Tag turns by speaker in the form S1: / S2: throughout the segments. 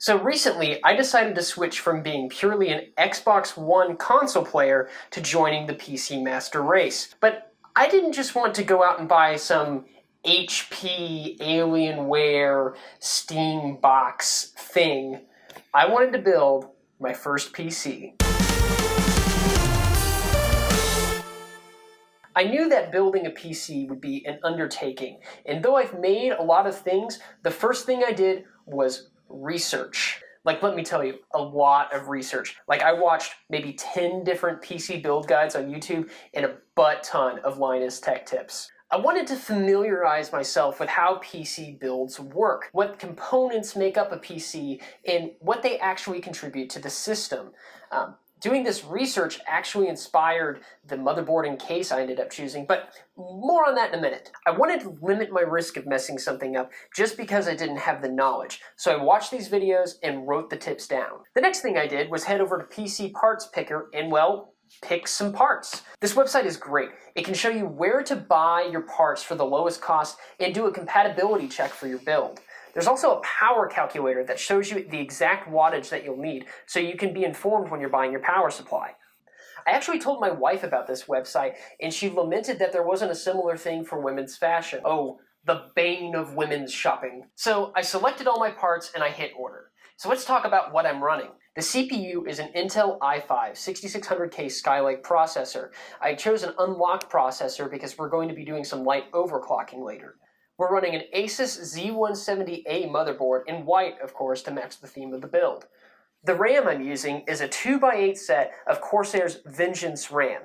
S1: So recently, I decided to switch from being purely an Xbox One console player to joining the PC Master Race. But I didn't just want to go out and buy some HP Alienware Steam box thing. I wanted to build my first PC. I knew that building a PC would be an undertaking, and though I've made a lot of things, the first thing I did was research. Like, let me tell you, a lot of research. Like, I watched maybe 10 different PC build guides on YouTube and a butt ton of Linus Tech Tips. I wanted to familiarize myself with how PC builds work, what components make up a PC, and what they actually contribute to the system. Doing this research actually inspired the motherboard and case I ended up choosing, but more on that in a minute. I wanted to limit my risk of messing something up just because I didn't have the knowledge, so I watched these videos and wrote the tips down. The next thing I did was head over to PC Parts Picker and, well, pick some parts. This website is great. It can show you where to buy your parts for the lowest cost and do a compatibility check for your build. There's also a power calculator that shows you the exact wattage that you'll need, so you can be informed when you're buying your power supply. I actually told my wife about this website, and she lamented that there wasn't a similar thing for women's fashion. Oh, the bane of women's shopping. So I selected all my parts and I hit order. So let's talk about what I'm running. The CPU is an Intel i5 6600K Skylake processor. I chose an unlocked processor because we're going to be doing some light overclocking later. We're running an Asus Z170A motherboard in white, of course, to match the theme of the build. The RAM I'm using is a 2x8 set of Corsair's Vengeance RAM,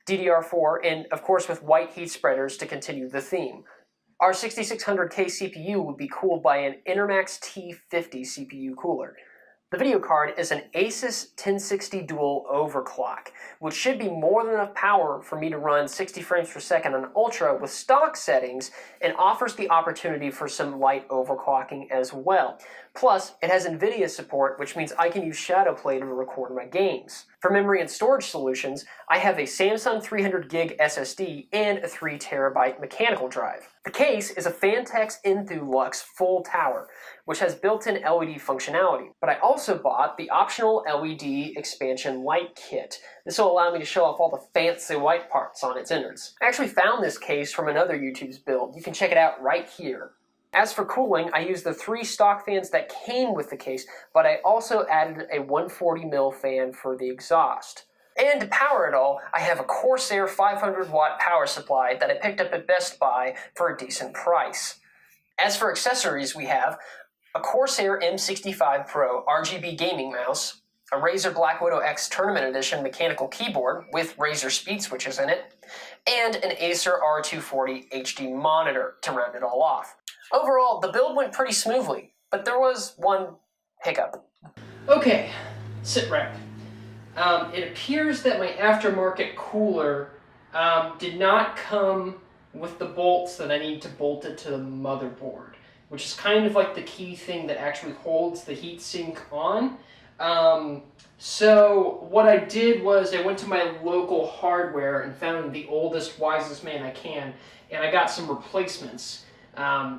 S1: DDR4, and of course with white heat spreaders to continue the theme. Our 6600K CPU would be cooled by an Intermax T50 CPU cooler. The video card is an Asus 1060 Dual overclock, which should be more than enough power for me to run 60 frames per second on Ultra with stock settings, and offers the opportunity for some light overclocking as well. Plus, it has NVIDIA support, which means I can use Shadowplay to record my games. For memory and storage solutions, I have a Samsung 300GB SSD and a 3TB mechanical drive. The case is a Phanteks Enthulux full tower, which has built-in LED functionality. But I also bought the optional LED expansion light kit. This will allow me to show off all the fancy white parts on its innards. I actually found this case from another YouTube's build. You can check it out right here. As for cooling, I used the 3 stock fans that came with the case, but I also added a 140mm fan for the exhaust. And to power it all, I have a Corsair 500-watt power supply that I picked up at Best Buy for a decent price. As for accessories, we have a Corsair M65 Pro RGB gaming mouse, a Razer Black Widow X Tournament Edition mechanical keyboard with Razer speed switches in it, and an Acer R240 HD monitor to round it all off. Overall, the build went pretty smoothly, but there was one hiccup. Okay, sit rep. It appears that my aftermarket cooler did not come with the bolts that I need to bolt it to the motherboard, which is kind of like the key thing that actually holds the heatsink on. So what I did was I went to my local hardware and found the oldest, wisest man I can, and I got some replacements.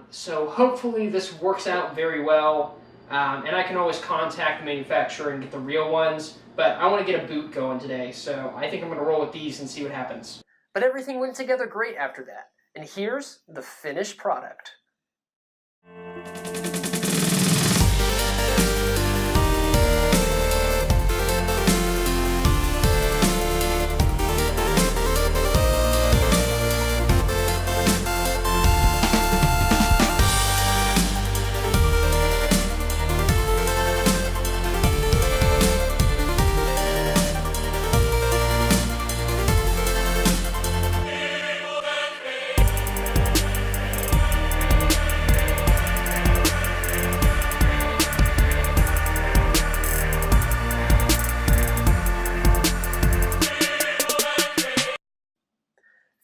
S1: So hopefully this works out very well, and I can always contact the manufacturer and get the real ones, but I want to get a boot going today, so I think I'm going to roll with these and see what happens. But everything went together great after that, and here's the finished product.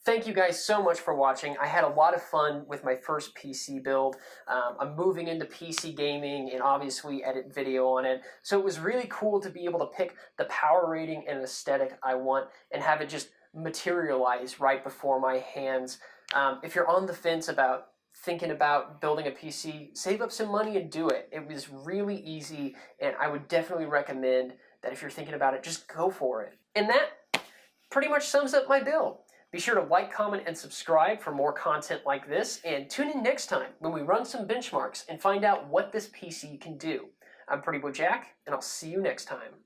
S1: Thank you guys so much for watching. I had a lot of fun with my first PC build. I'm moving into PC gaming and obviously edit video on it. So it was really cool to be able to pick the power rating and aesthetic I want and have it just materialize right before my hands. If you're on the fence about thinking about building a PC, save up some money and do it. It was really easy, and I would definitely recommend that if you're thinking about it, just go for it. And that pretty much sums up my build. Be sure to like, comment, and subscribe for more content like this, and tune in next time when we run some benchmarks and find out what this PC can do. I'm PrettyBoyJack, and I'll see you next time.